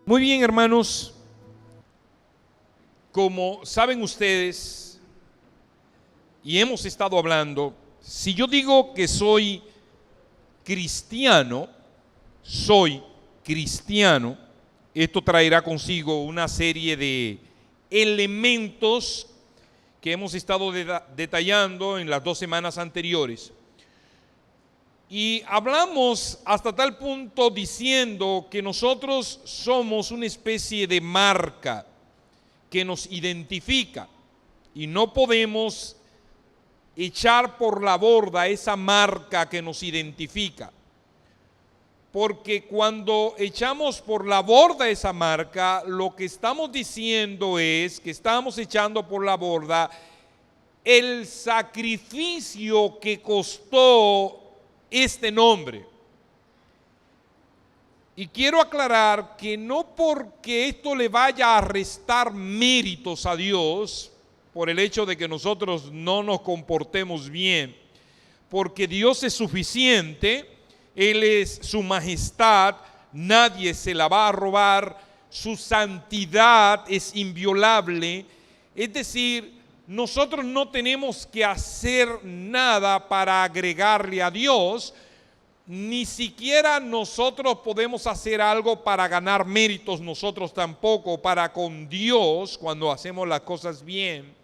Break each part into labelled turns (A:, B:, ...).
A: Muy bien, hermanos, como saben ustedes, y hemos estado hablando, si yo digo que soy cristiano, esto traerá consigo una serie de elementos que hemos estado detallando en las 2 semanas anteriores. Y hablamos hasta tal punto diciendo que nosotros somos una especie de marca que nos identifica y no podemos echar por la borda esa marca que nos identifica. Porque cuando echamos por la borda esa marca, lo que estamos diciendo es que estamos echando por la borda el sacrificio que costó este nombre. Y quiero aclarar que no porque esto le vaya a restar méritos a Dios por el hecho de que nosotros no nos comportemos bien, porque Dios es suficiente, Él es su majestad, nadie se la va a robar, su santidad es inviolable, es decir, nosotros no tenemos que hacer nada para agregarle a Dios, ni siquiera nosotros podemos hacer algo para ganar méritos nosotros tampoco, para con Dios cuando hacemos las cosas bien.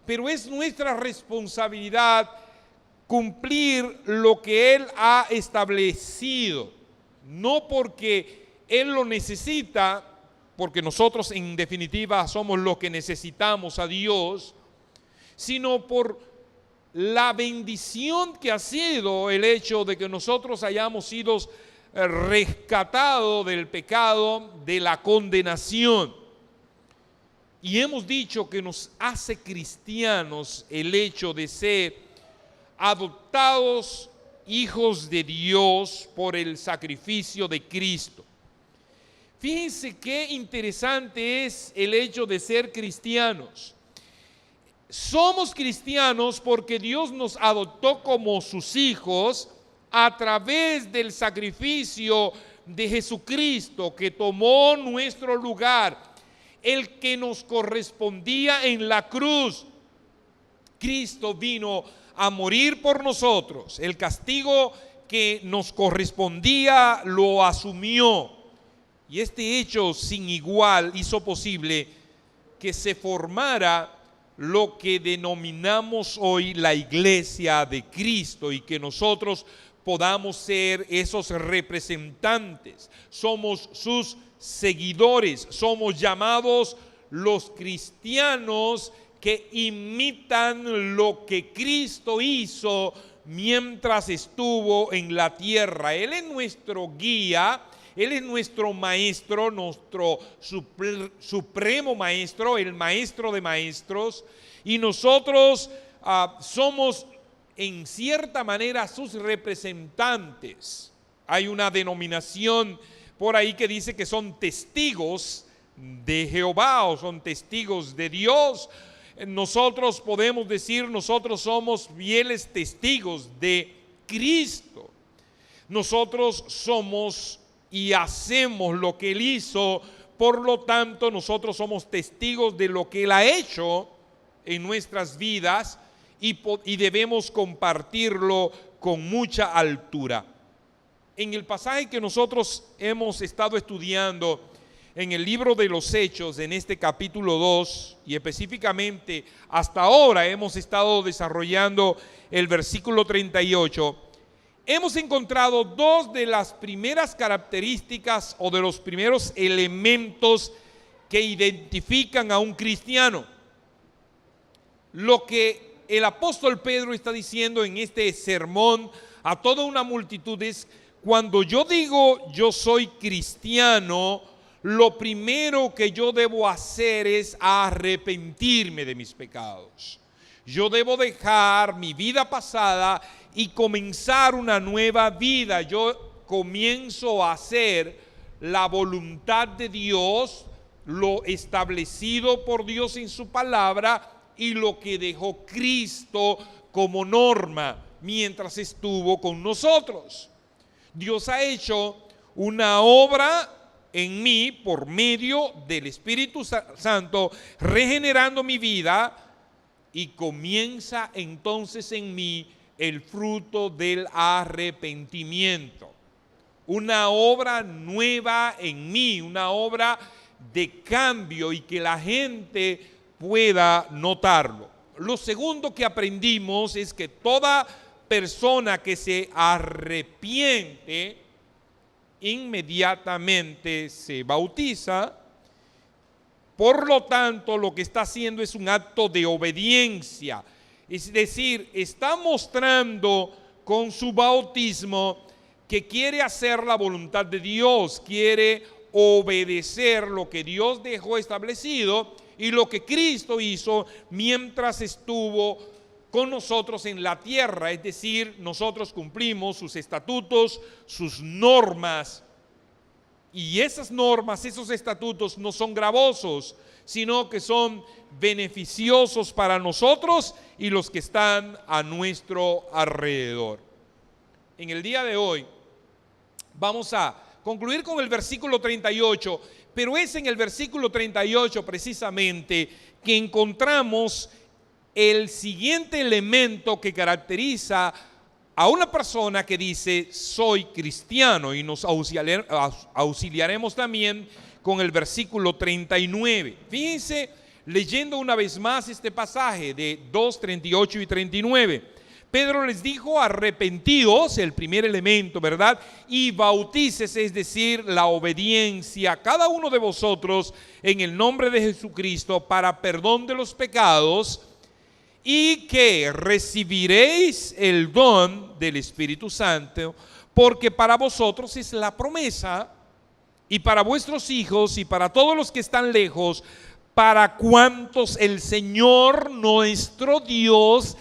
A: Pero es nuestra responsabilidad cumplir lo que Él ha establecido, no porque Él lo necesita, porque nosotros en definitiva somos los que necesitamos a Dios, sino por la bendición que ha sido el hecho de que nosotros hayamos sido rescatados del pecado, de la condenación. Y hemos dicho que nos hace cristianos el hecho de ser adoptados hijos de Dios por el sacrificio de Cristo. Fíjense qué interesante es el hecho de ser cristianos. Somos cristianos porque Dios nos adoptó como sus hijos a través del sacrificio de Jesucristo, que tomó nuestro lugar, el que nos correspondía en la cruz. Cristo vino a morir por nosotros, el castigo que nos correspondía lo asumió. Y este hecho sin igual hizo posible que se formara lo que denominamos hoy la Iglesia de Cristo y que nosotros podamos ser esos representantes. Somos sus seguidores, somos llamados los cristianos que imitan lo que Cristo hizo mientras estuvo en la tierra. Él es nuestro guía, Él es nuestro maestro, nuestro supremo maestro, el maestro de maestros, y nosotros somos en cierta manera sus representantes. Hay una denominación por ahí que dice que son testigos de Jehová o son testigos de Dios. Nosotros podemos decir, nosotros somos fieles testigos de Cristo. Nosotros somos y hacemos lo que Él hizo, por lo tanto nosotros somos testigos de lo que Él ha hecho en nuestras vidas y debemos compartirlo con mucha altura. En el pasaje que nosotros hemos estado estudiando en el libro de los Hechos, en este capítulo 2, y específicamente hasta ahora hemos estado desarrollando el versículo 38, hemos encontrado 2 de las primeras características o de los primeros elementos que identifican a un cristiano. Lo que el apóstol Pedro está diciendo en este sermón a toda una multitud es: cuando yo digo yo soy cristiano, lo primero que yo debo hacer es arrepentirme de mis pecados. Yo debo dejar mi vida pasada y comenzar una nueva vida. Yo comienzo a hacer la voluntad de Dios, lo establecido por Dios en su palabra y lo que dejó Cristo como norma mientras estuvo con nosotros. Dios ha hecho una obra en mí por medio del Espíritu Santo, regenerando mi vida, y comienza entonces en mí el fruto del arrepentimiento. Una obra nueva en mí, una obra de cambio y que la gente pueda notarlo. Lo segundo que aprendimos es que toda persona que se arrepiente inmediatamente se bautiza. Por lo tanto, lo que está haciendo es un acto de obediencia. Es decir, está mostrando con su bautismo que quiere hacer la voluntad de Dios, quiere obedecer lo que Dios dejó establecido y lo que Cristo hizo mientras estuvo con nosotros en la tierra. Es decir, nosotros cumplimos sus estatutos, sus normas. Y esas normas, esos estatutos no son gravosos, sino que son beneficiosos para nosotros y los que están a nuestro alrededor. En el día de hoy vamos a concluir con el versículo 38, pero es en el versículo 38 precisamente que encontramos el siguiente elemento que caracteriza a una persona que dice soy cristiano, y nos auxiliaremos también con el versículo 39. Fíjense, leyendo una vez más este pasaje de 2, 38 y 39. Pedro les dijo: arrepentíos, el primer elemento, ¿verdad? Y bautícese, es decir, la obediencia, cada uno de vosotros en el nombre de Jesucristo para perdón de los pecados, y que recibiréis el don del Espíritu Santo, porque para vosotros es la promesa, y para vuestros hijos y para todos los que están lejos, para cuantos el Señor nuestro Dios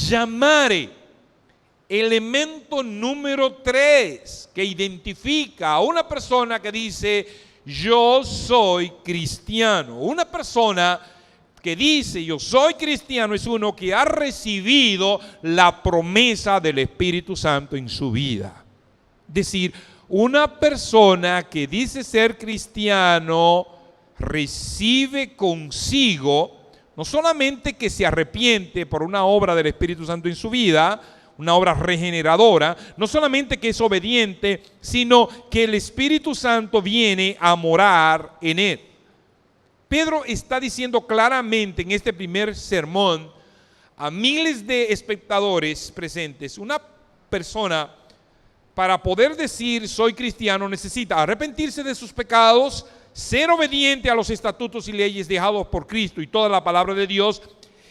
A: llamare. Elemento número 3 que identifica a una persona que dice yo soy cristiano. Una persona que dice yo soy cristiano es uno que ha recibido la promesa del Espíritu Santo en su vida. Es decir, una persona que dice ser cristiano recibe consigo no solamente que se arrepiente por una obra del Espíritu Santo en su vida, una obra regeneradora, no solamente que es obediente, sino que el Espíritu Santo viene a morar en él. Pedro está diciendo claramente en este primer sermón a miles de espectadores presentes: una persona para poder decir soy cristiano necesita arrepentirse de sus pecados, ser obediente a los estatutos y leyes dejados por Cristo y toda la palabra de Dios,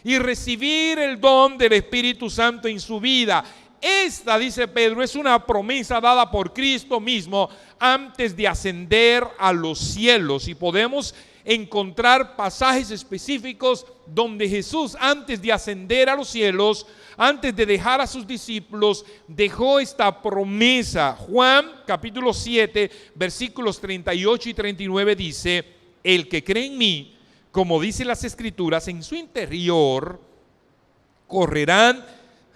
A: y recibir el don del Espíritu Santo en su vida. Esta, dice Pedro, es una promesa dada por Cristo mismo antes de ascender a los cielos, y podemos encontrar pasajes específicos donde Jesús, antes de ascender a los cielos, antes de dejar a sus discípulos, dejó esta promesa. Juan capítulo 7 versículos 38 y 39 dice: el que cree en mí, como dicen las Escrituras, en su interior correrán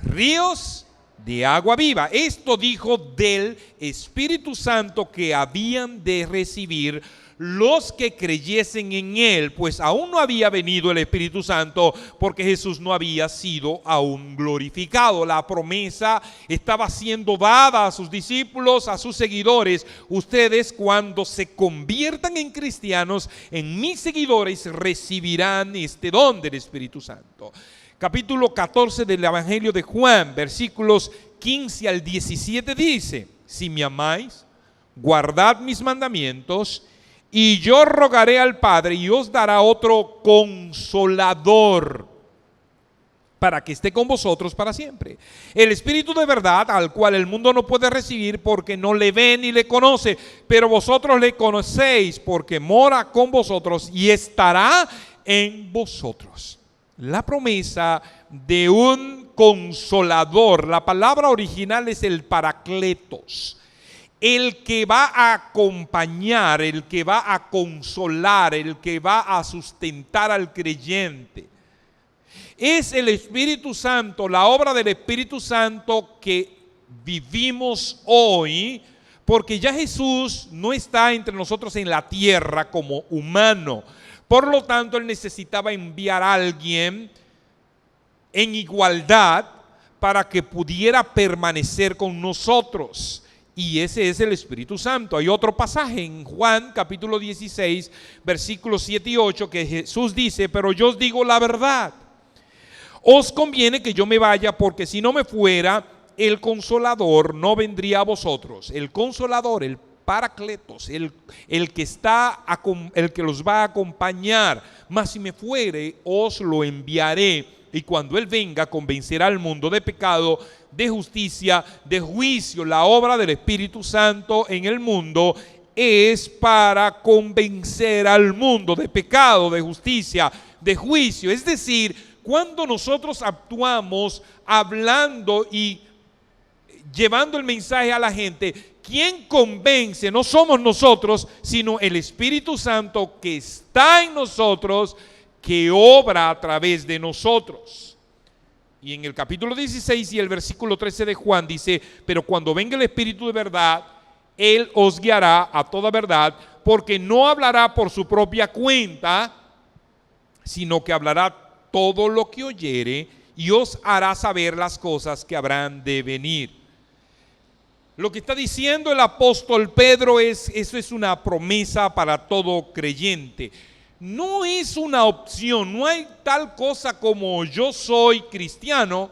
A: ríos de agua viva. Esto dijo del Espíritu Santo que habían de recibir los que creyesen en él, pues aún no había venido el Espíritu Santo, porque Jesús no había sido aún glorificado. La promesa estaba siendo dada a sus discípulos, a sus seguidores. Ustedes, cuando se conviertan en cristianos, en mis seguidores, recibirán este don del Espíritu Santo. Capítulo 14 del Evangelio de Juan, versículos 15 al 17 dice: si me amáis, guardad mis mandamientos, y yo rogaré al Padre y os dará otro consolador para que esté con vosotros para siempre. El Espíritu de verdad, al cual el mundo no puede recibir porque no le ve ni le conoce, pero vosotros le conocéis porque mora con vosotros y estará en vosotros. La promesa de un consolador, la palabra original es el Paracletos. El que va a acompañar, el que va a consolar, el que va a sustentar al creyente. Es el Espíritu Santo, la obra del Espíritu Santo que vivimos hoy porque ya Jesús no está entre nosotros en la tierra como humano. Por lo tanto, Él necesitaba enviar a alguien en igualdad para que pudiera permanecer con nosotros. Y ese es el Espíritu Santo. Hay otro pasaje en Juan capítulo 16, versículos 7 y 8, que Jesús dice: pero yo os digo la verdad, os conviene que yo me vaya, porque si no me fuera, el Consolador no vendría a vosotros. El Consolador, el Paracletos, el que los va a acompañar. Mas si me fuere, os lo enviaré. Y cuando Él venga, convencerá al mundo de pecado, de justicia, de juicio. La obra del Espíritu Santo en el mundo es para convencer al mundo de pecado, de justicia, de juicio. Es decir, cuando nosotros actuamos hablando y llevando el mensaje a la gente, quien convence no somos nosotros, sino el Espíritu Santo que está en nosotros, que obra a través de nosotros. Y en el capítulo 16 y el versículo 13 de Juan dice: pero cuando venga el Espíritu de verdad, Él os guiará a toda verdad, porque no hablará por su propia cuenta, sino que hablará todo lo que oyere y os hará saber las cosas que habrán de venir. Lo que está diciendo el apóstol Pedro eso es una promesa para todo creyente. No es una opción, no hay tal cosa como yo soy cristiano,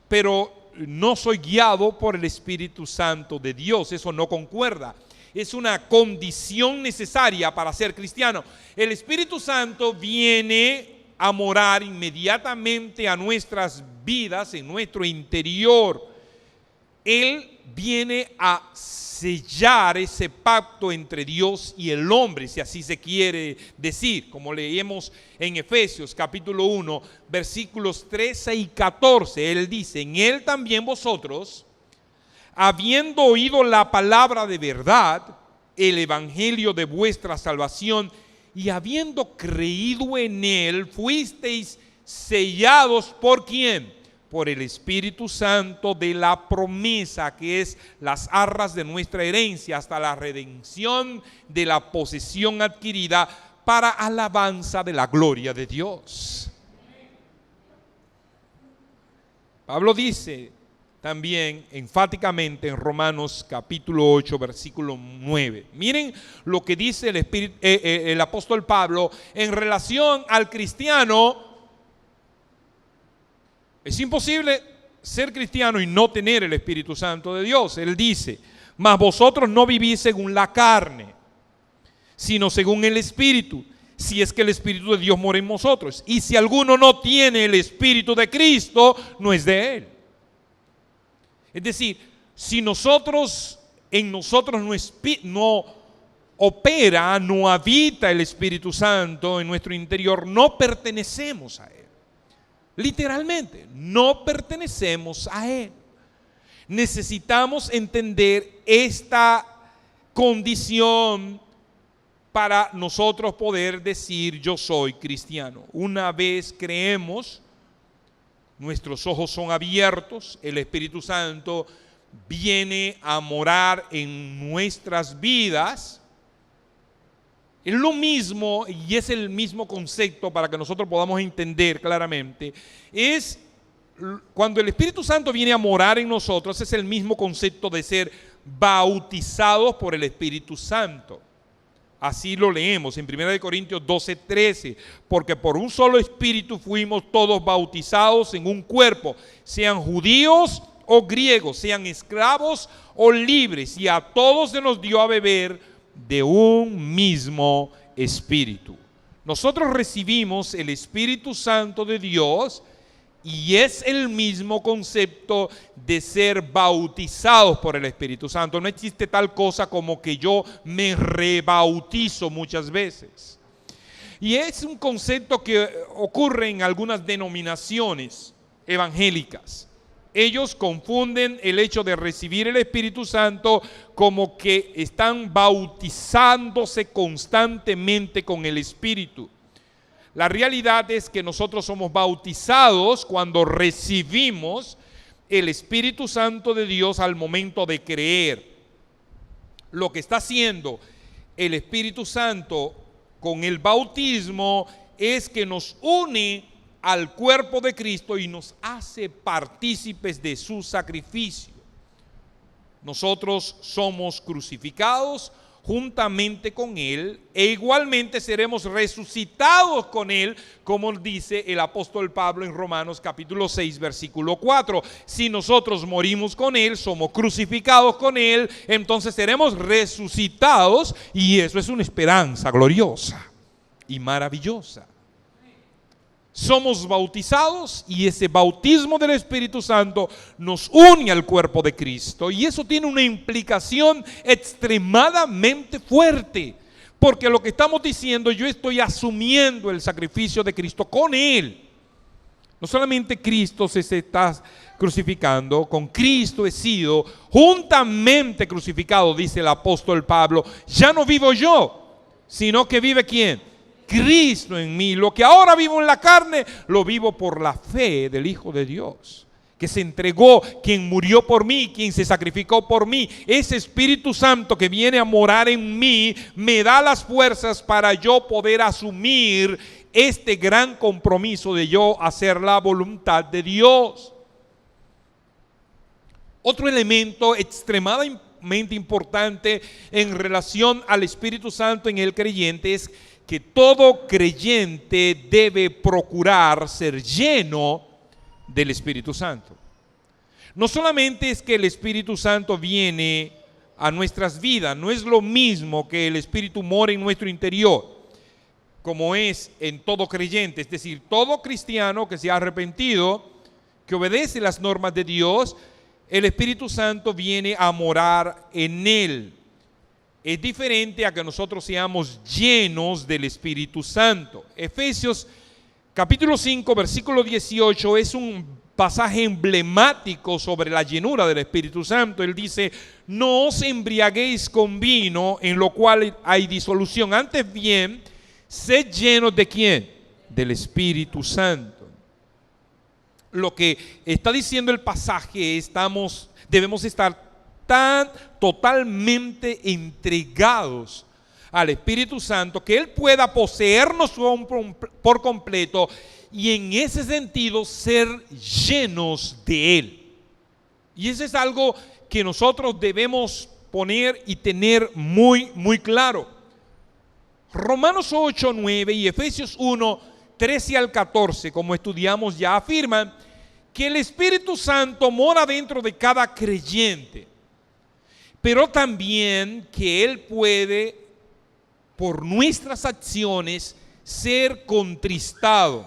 A: pero no soy guiado por el Espíritu Santo de Dios. Eso no concuerda. Es una condición necesaria para ser cristiano. El Espíritu Santo viene a morar inmediatamente a nuestras vidas, en nuestro interior. Él viene a sellar ese pacto entre Dios y el hombre, si así se quiere decir, como leemos en Efesios capítulo 1, versículos 13 y 14. Él dice: en Él también vosotros, habiendo oído la palabra de verdad, el evangelio de vuestra salvación, y habiendo creído en Él, fuisteis sellados ¿por quién? Por el Espíritu Santo de la promesa, que es las arras de nuestra herencia, hasta la redención de la posesión adquirida, para alabanza de la gloria de Dios. Pablo dice también enfáticamente en Romanos capítulo 8, versículo 9. Miren lo que dice el apóstol Pablo en relación al cristiano. Es imposible ser cristiano y no tener el Espíritu Santo de Dios. Él dice: mas vosotros no vivís según la carne, sino según el Espíritu, si es que el Espíritu de Dios mora en vosotros. Y si alguno no tiene el Espíritu de Cristo, no es de Él. Es decir, si en nosotros no opera, no habita el Espíritu Santo en nuestro interior, no pertenecemos a Él. Literalmente, no pertenecemos a Él. Necesitamos entender esta condición para nosotros poder decir: yo soy cristiano. Una vez creemos, nuestros ojos son abiertos, el Espíritu Santo viene a morar en nuestras vidas. Es lo mismo y es el mismo concepto para que nosotros podamos entender claramente. Es cuando el Espíritu Santo viene a morar en nosotros, es el mismo concepto de ser bautizados por el Espíritu Santo. Así lo leemos en 1 Corintios 12:13, porque por un solo Espíritu fuimos todos bautizados en un cuerpo, sean judíos o griegos, sean esclavos o libres, y a todos se nos dio a beber de un mismo Espíritu. Nosotros recibimos el Espíritu Santo de Dios y es el mismo concepto de ser bautizados por el Espíritu Santo. No existe tal cosa como que yo me rebautizo muchas veces. Y es un concepto que ocurre en algunas denominaciones evangélicas. Ellos confunden el hecho de recibir el Espíritu Santo como que están bautizándose constantemente con el Espíritu. La realidad es que nosotros somos bautizados cuando recibimos el Espíritu Santo de Dios al momento de creer. Lo que está haciendo el Espíritu Santo con el bautismo es que nos une al cuerpo de Cristo y nos hace partícipes de su sacrificio. Nosotros somos crucificados juntamente con Él e igualmente seremos resucitados con Él, como dice el apóstol Pablo en Romanos capítulo 6 versículo 4. Si nosotros morimos con Él, somos crucificados con Él, entonces seremos resucitados, y eso es una esperanza gloriosa y maravillosa. Somos bautizados y ese bautismo del Espíritu Santo nos une al cuerpo de Cristo, y eso tiene una implicación extremadamente fuerte, porque lo que estamos diciendo, yo estoy asumiendo el sacrificio de Cristo con Él. No solamente Cristo se está crucificando, con Cristo he sido juntamente crucificado, dice el apóstol Pablo. Ya no vivo yo, sino que vive ¿quién? Cristo en mí. Lo que ahora vivo en la carne, lo vivo por la fe del Hijo de Dios, que se entregó, quien murió por mí, quien se sacrificó por mí. Ese Espíritu Santo que viene a morar en mí me da las fuerzas para yo poder asumir este gran compromiso de yo hacer la voluntad de Dios. Otro elemento extremadamente importante en relación al Espíritu Santo en el creyente es que todo creyente debe procurar ser lleno del Espíritu Santo. No solamente es que el Espíritu Santo viene a nuestras vidas, no es lo mismo que el Espíritu mora en nuestro interior, como es en todo creyente, es decir, todo cristiano que se ha arrepentido, que obedece las normas de Dios, el Espíritu Santo viene a morar en él. Es diferente a que nosotros seamos llenos del Espíritu Santo. Efesios capítulo 5 versículo 18 es un pasaje emblemático sobre la llenura del Espíritu Santo. Él dice: no os embriaguéis con vino, en lo cual hay disolución, antes bien sed llenos ¿de quién? Del Espíritu Santo. Lo que está diciendo el pasaje es debemos estar tan totalmente entregados al Espíritu Santo que Él pueda poseernos por completo, y en ese sentido ser llenos de Él. Y eso es algo que nosotros debemos poner y tener muy, muy claro. Romanos 8, 9 y Efesios 1, 13 al 14, como estudiamos ya, afirman que el Espíritu Santo mora dentro de cada creyente, pero también que Él puede, por nuestras acciones, ser contristado.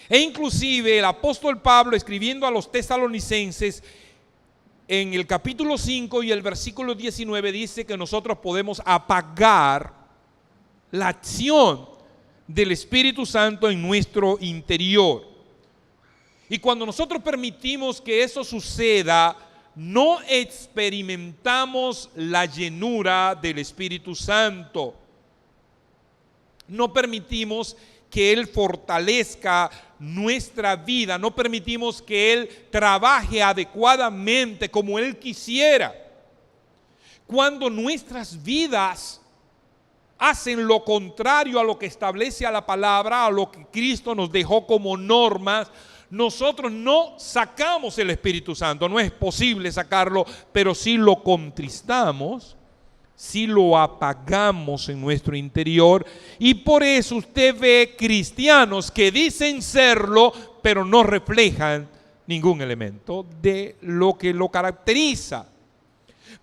A: E inclusive el apóstol Pablo, escribiendo a los tesalonicenses, en el capítulo 5 y el versículo 19, dice que nosotros podemos apagar la acción del Espíritu Santo en nuestro interior. Y cuando nosotros permitimos que eso suceda, no experimentamos la llenura del Espíritu Santo. No permitimos que Él fortalezca nuestra vida, no permitimos que Él trabaje adecuadamente como Él quisiera. Cuando nuestras vidas hacen lo contrario a lo que establece a la palabra, a lo que Cristo nos dejó como normas, nosotros no sacamos el Espíritu Santo. No es posible sacarlo, pero sí lo contristamos, sí lo apagamos en nuestro interior. Y por eso usted ve cristianos que dicen serlo, pero no reflejan ningún elemento de lo que lo caracteriza.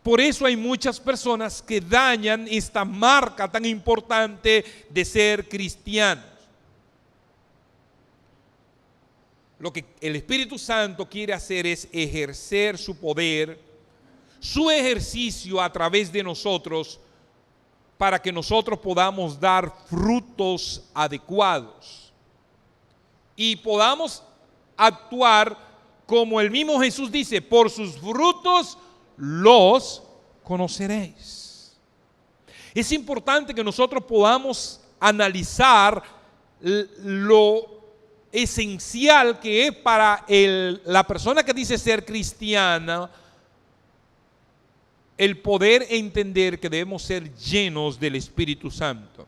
A: Por eso hay muchas personas que dañan esta marca tan importante de ser cristianos. Lo que el Espíritu Santo quiere hacer es ejercer su poder, su ejercicio a través de nosotros, para que nosotros podamos dar frutos adecuados y podamos actuar como el mismo Jesús dice: por sus frutos los conoceréis. Es importante que nosotros podamos analizar lo esencial que es para la persona que dice ser cristiana, el poder entender que debemos ser llenos del Espíritu Santo.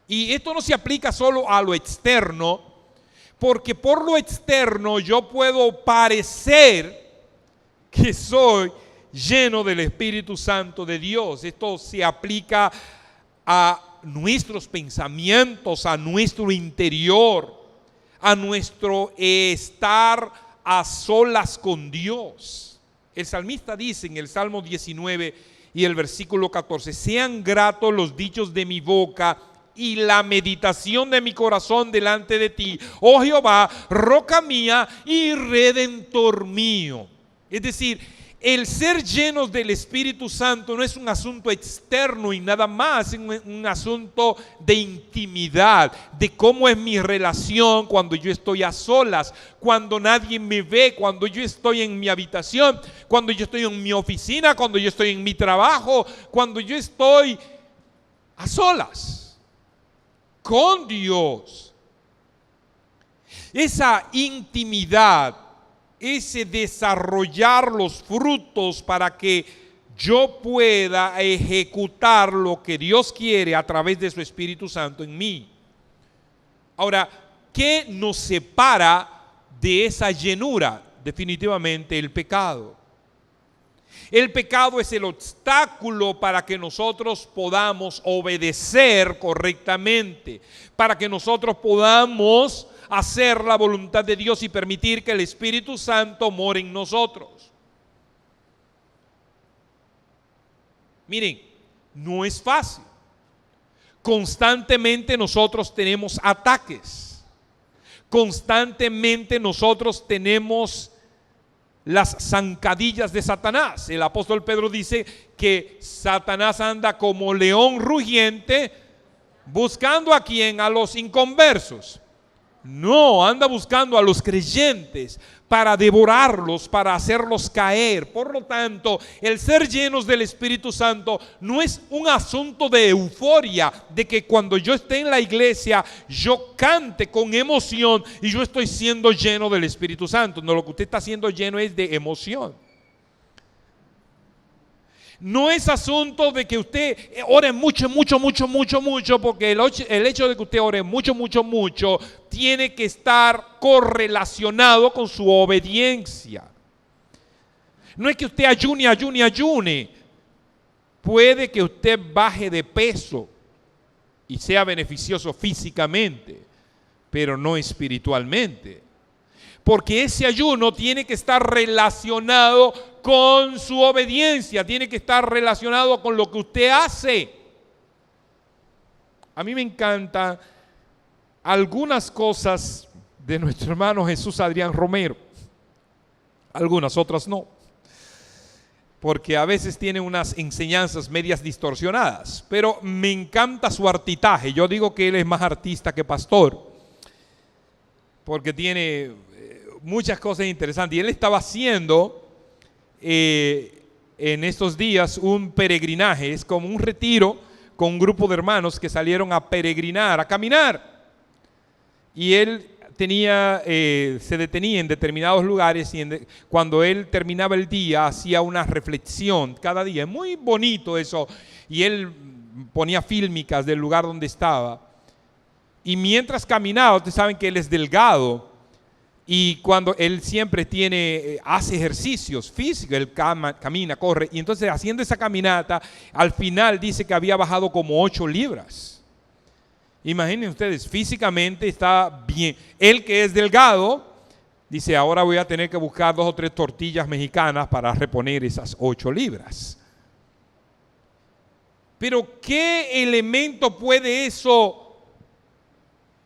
A: Y esto no se aplica solo a lo externo, porque por lo externo yo puedo parecer que soy lleno del Espíritu Santo de Dios. Esto se aplica a nuestros pensamientos, a nuestro interior, a nuestro estar a solas con Dios. El salmista dice en el Salmo 19 y el versículo 14: sean gratos los dichos de mi boca y la meditación de mi corazón delante de ti, oh Jehová, roca mía y redentor mío. Es decir, el ser llenos del Espíritu Santo no es un asunto externo y nada más, es un asunto de intimidad, de cómo es mi relación cuando yo estoy a solas, cuando nadie me ve, cuando yo estoy en mi habitación, cuando yo estoy en mi oficina, cuando yo estoy en mi trabajo, cuando yo estoy a solas con Dios. Esa intimidad, ese desarrollar los frutos para que yo pueda ejecutar lo que Dios quiere a través de su Espíritu Santo en mí. Ahora, ¿qué nos separa de esa llenura? Definitivamente el pecado. El pecado es el obstáculo para que nosotros podamos obedecer correctamente, para que nosotros podamos hacer la voluntad de Dios y permitir que el Espíritu Santo more en nosotros. Miren, no es fácil. Constantemente nosotros tenemos ataques. Constantemente nosotros tenemos las zancadillas de Satanás. El apóstol Pedro dice que Satanás anda como león rugiente buscando a quién, a los inconversos. No, anda buscando a los creyentes para devorarlos, para hacerlos caer. Por lo tanto, el ser llenos del Espíritu Santo no es un asunto de euforia, de que cuando yo esté en la iglesia yo cante con emoción y yo estoy siendo lleno del Espíritu Santo. No, lo que usted está siendo lleno es de emoción. No es asunto de que usted ore mucho, porque el hecho de que usted ore mucho, tiene que estar correlacionado con su obediencia. No es que usted ayune. Puede que usted baje de peso y sea beneficioso físicamente, pero no espiritualmente. Porque ese ayuno tiene que estar relacionado con su obediencia, tiene que estar relacionado con lo que usted hace. A mí me encantan algunas cosas de nuestro hermano Jesús Adrián Romero, algunas, otras no, porque a veces tiene unas enseñanzas medias distorsionadas, pero me encanta su artitaje. Yo digo que él es más artista que pastor, porque tiene muchas cosas interesantes. Y él estaba haciendo en estos días un peregrinaje, es como un retiro con un grupo de hermanos que salieron a peregrinar, a caminar. Y él se detenía en determinados lugares y cuando él terminaba el día hacía una reflexión cada día. Es muy bonito eso. Y él ponía fílmicas del lugar donde estaba. Y mientras caminaba, ustedes saben que él es delgado. Y cuando él siempre hace ejercicios físicos, él camina, corre. Y entonces haciendo esa caminata, al final dice que había bajado como 8 libras. Imaginen ustedes, físicamente está bien. Él que es delgado, dice, ahora voy a tener que buscar 2 o 3 tortillas mexicanas para reponer esas 8 libras. Pero ¿qué elemento puede eso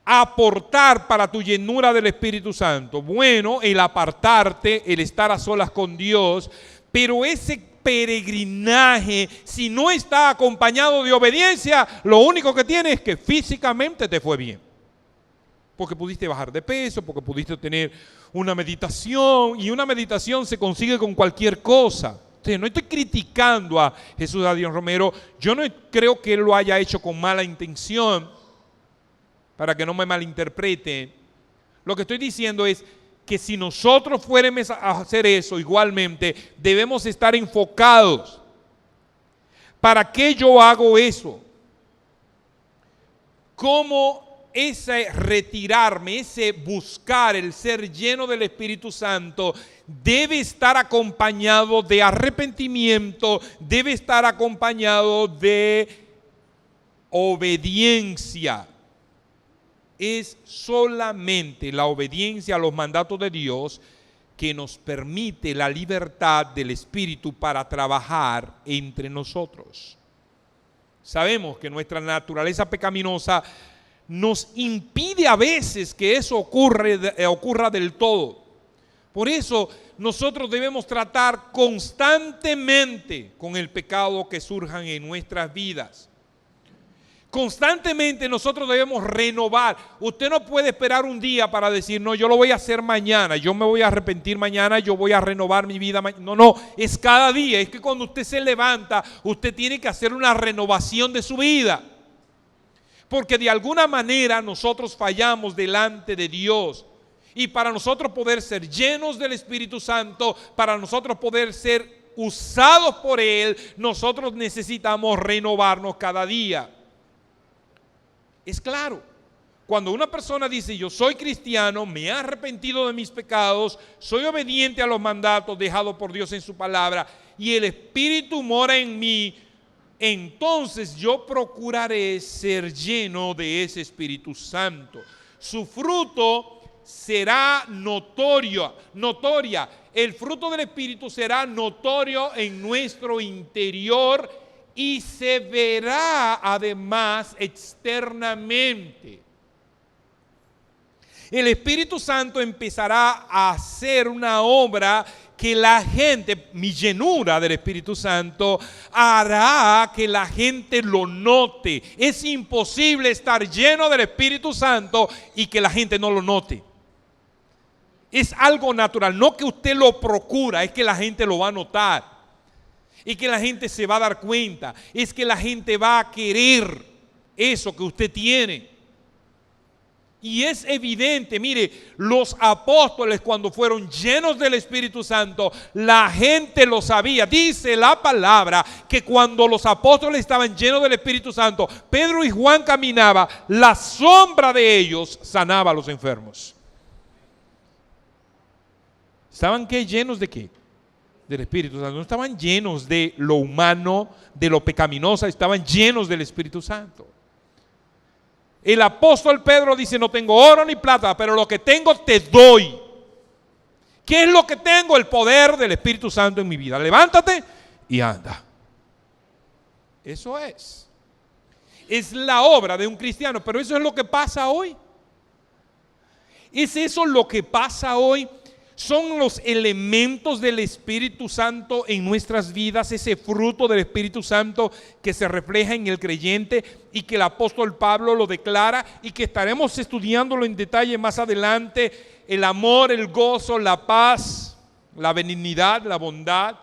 A: aportar para tu llenura del Espíritu Santo? Bueno, el apartarte, el estar a solas con Dios, pero ese peregrinaje, si no está acompañado de obediencia, lo único que tiene es que físicamente te fue bien, porque pudiste bajar de peso, porque pudiste tener una meditación, y una meditación se consigue con cualquier cosa. Entonces, no estoy criticando a Jesús Adrián Romero, yo no creo que él lo haya hecho con mala intención, para que no me malinterpreten. Lo que estoy diciendo es que si nosotros fuéramos a hacer eso igualmente, debemos estar enfocados ¿Para qué yo hago eso? ¿Cómo ese retirarme, ese buscar el ser lleno del Espíritu Santo debe estar acompañado de arrepentimiento, debe estar acompañado de obediencia? Es solamente la obediencia a los mandatos de Dios que nos permite la libertad del Espíritu para trabajar entre nosotros. Sabemos que nuestra naturaleza pecaminosa nos impide a veces que eso ocurra del todo. Por eso nosotros debemos tratar constantemente con el pecado que surjan en nuestras vidas. Constantemente nosotros debemos renovar. Usted no puede esperar un día para decir, no, yo lo voy a hacer mañana, yo me voy a arrepentir mañana, yo voy a renovar mi vida mañana. No, es cada día. Es que cuando usted se levanta, usted tiene que hacer una renovación de su vida. Porque de alguna manera nosotros fallamos delante de Dios. Y para nosotros poder ser llenos del Espíritu Santo, para nosotros poder ser usados por Él, nosotros necesitamos renovarnos cada día. Es claro, cuando una persona dice yo soy cristiano, me he arrepentido de mis pecados, soy obediente a los mandatos dejados por Dios en su palabra y el Espíritu mora en mí, entonces yo procuraré ser lleno de ese Espíritu Santo. Su fruto será notoria. El fruto del Espíritu será notorio en nuestro interior y se verá además externamente. El Espíritu Santo empezará a hacer una obra que la gente, mi llenura del Espíritu Santo, hará que la gente lo note. Es imposible estar lleno del Espíritu Santo y que la gente no lo note. Es algo natural, no que usted lo procura, es que la gente lo va a notar. Y que la gente se va a dar cuenta, es que la gente va a querer eso que usted tiene. Y es evidente, mire, los apóstoles cuando fueron llenos del Espíritu Santo, la gente lo sabía. Dice la palabra que cuando los apóstoles estaban llenos del Espíritu Santo, Pedro y Juan caminaban, la sombra de ellos sanaba a los enfermos. ¿Estaban qué? ¿Llenos de qué? Del Espíritu Santo. No estaban llenos de lo humano, de lo pecaminoso, estaban llenos del Espíritu Santo. El apóstol Pedro dice, no tengo oro ni plata, pero lo que tengo te doy. ¿Qué es lo que tengo? El poder del Espíritu Santo en mi vida. Levántate y anda. Eso es. Es la obra de un cristiano, pero eso es lo que pasa hoy. ¿Es eso lo que pasa hoy? Son los elementos del Espíritu Santo en nuestras vidas, ese fruto del Espíritu Santo que se refleja en el creyente y que el apóstol Pablo lo declara y que estaremos estudiándolo en detalle más adelante. El amor, el gozo, la paz, la benignidad, la bondad,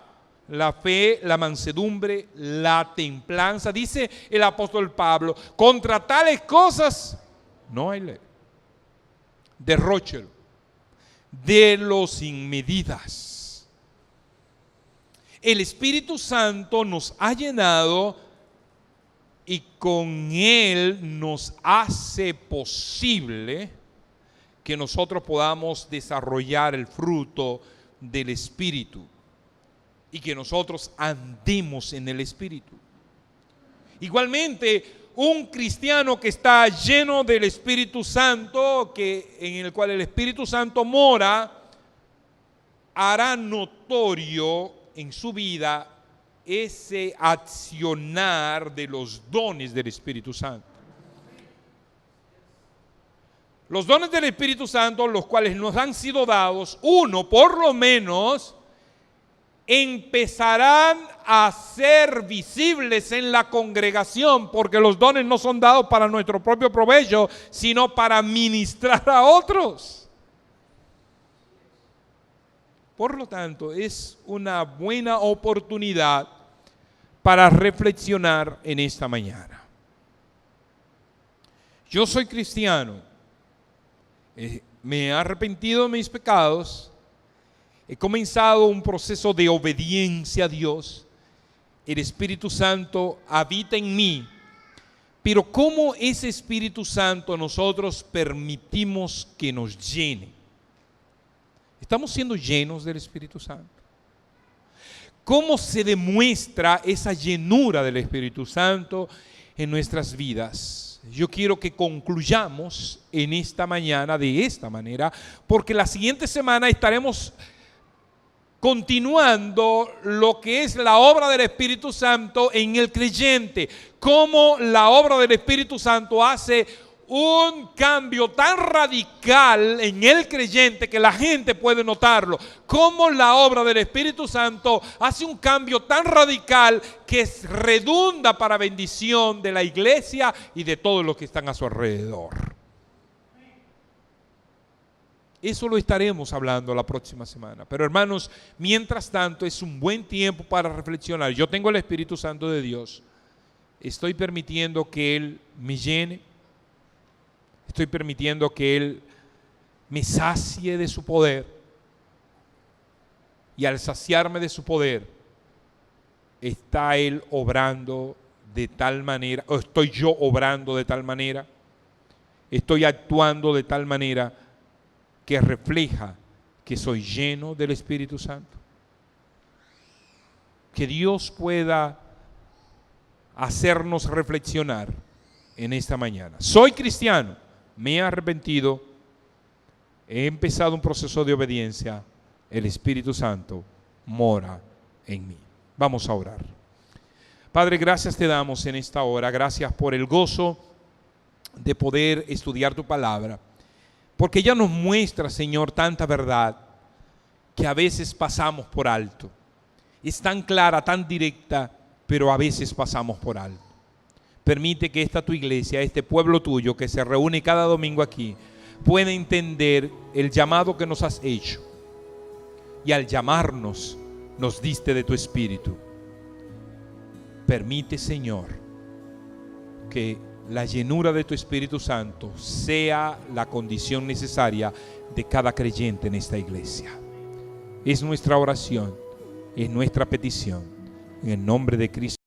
A: la fe, la mansedumbre, la templanza. Dice el apóstol Pablo, contra tales cosas no hay ley. Derróchelo. De los sin medidas. El Espíritu Santo nos ha llenado y con Él nos hace posible que nosotros podamos desarrollar el fruto del Espíritu y que nosotros andemos en el Espíritu. Igualmente, un cristiano que está lleno del Espíritu Santo, en el cual el Espíritu Santo mora, hará notorio en su vida ese accionar de los dones del Espíritu Santo. Los dones del Espíritu Santo, los cuales nos han sido dados, uno por lo menos, empezarán a ser visibles en la congregación, porque los dones no son dados para nuestro propio provecho, sino para ministrar a otros. Por lo tanto, es una buena oportunidad para reflexionar en esta mañana. Yo soy cristiano, me he arrepentido de mis pecados, he comenzado un proceso de obediencia a Dios, el Espíritu Santo habita en mí, pero ¿cómo ese Espíritu Santo nosotros permitimos que nos llene? ¿Estamos siendo llenos del Espíritu Santo? ¿Cómo se demuestra esa llenura del Espíritu Santo en nuestras vidas? Yo quiero que concluyamos en esta mañana de esta manera, porque la siguiente semana estaremos continuando lo que es la obra del Espíritu Santo en el creyente. Cómo la obra del Espíritu Santo hace un cambio tan radical en el creyente que la gente puede notarlo. Cómo la obra del Espíritu Santo hace un cambio tan radical que redunda para bendición de la iglesia y de todos los que están a su alrededor. Eso lo estaremos hablando la próxima semana. Pero hermanos, mientras tanto es un buen tiempo para reflexionar. Yo tengo el Espíritu Santo de Dios. Estoy permitiendo que Él me llene. Estoy permitiendo que Él me sacie de su poder. Y al saciarme de su poder, está Él obrando de tal manera, o estoy yo obrando de tal manera, estoy actuando de tal manera que refleja que soy lleno del Espíritu Santo. Que Dios pueda hacernos reflexionar en esta mañana. Soy cristiano, me he arrepentido, he empezado un proceso de obediencia, el Espíritu Santo mora en mí. Vamos a orar. Padre, gracias te damos en esta hora, gracias por el gozo de poder estudiar tu palabra, porque ya nos muestra, Señor, tanta verdad que a veces pasamos por alto. Es tan clara, tan directa, pero a veces pasamos por alto. Permite que esta tu iglesia, este pueblo tuyo que se reúne cada domingo aquí, pueda entender el llamado que nos has hecho. Y al llamarnos, nos diste de tu Espíritu. Permite, Señor, que la llenura de tu Espíritu Santo sea la condición necesaria de cada creyente en esta iglesia. Es nuestra oración, es nuestra petición, en el nombre de Cristo.